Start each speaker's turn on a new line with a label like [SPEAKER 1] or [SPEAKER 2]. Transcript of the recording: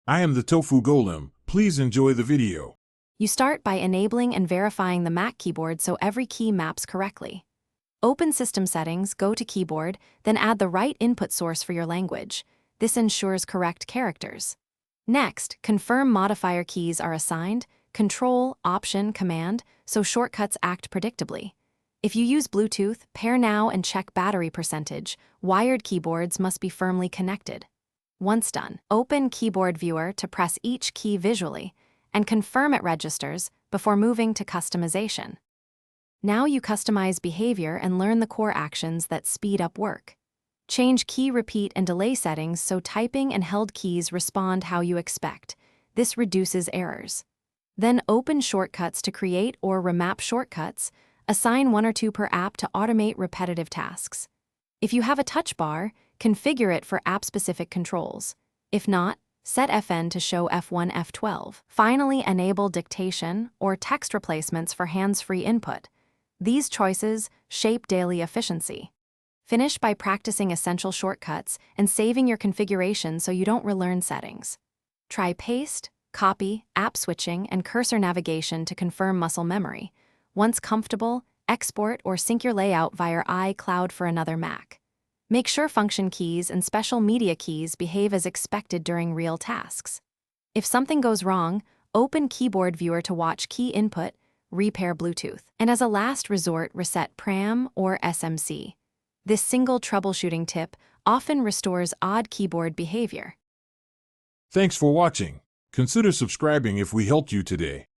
[SPEAKER 1] I am the Tofu Golem. Please enjoy the video.
[SPEAKER 2] You start by enabling and verifying the Mac keyboard so every key maps correctly. Open System Settings, go to Keyboard, then add the right input source for your language. This ensures correct characters. Next, confirm modifier keys are assigned, Control, Option, Command, so shortcuts act predictably. If you use Bluetooth, pair now and check battery percentage. Wired keyboards must be firmly connected. Once done, open Keyboard Viewer to press each key visually and confirm it registers before moving to customization. Now you customize behavior and learn the core actions that speed up work. Change key repeat and delay settings so typing and held keys respond how you expect. This reduces errors. Then open shortcuts to create or remap shortcuts. Assign 1 or 2 per app to automate repetitive tasks. If you have a touch bar, configure it for app-specific controls. If not, set FN to show F1, F12. Finally, enable dictation or text replacements for hands-free input. These choices shape daily efficiency. Finish by practicing essential shortcuts and saving your configuration so you don't relearn settings. Try paste, copy, app switching, and cursor navigation to confirm muscle memory. Once comfortable, export or sync your layout via iCloud for another Mac. Make sure function keys and special media keys behave as expected during real tasks. If something goes wrong, open Keyboard Viewer to watch key input, repair Bluetooth, and as a last resort, reset PRAM or SMC. This single troubleshooting tip often restores odd keyboard behavior.
[SPEAKER 1] Thanks for watching. Consider subscribing if we helped you today.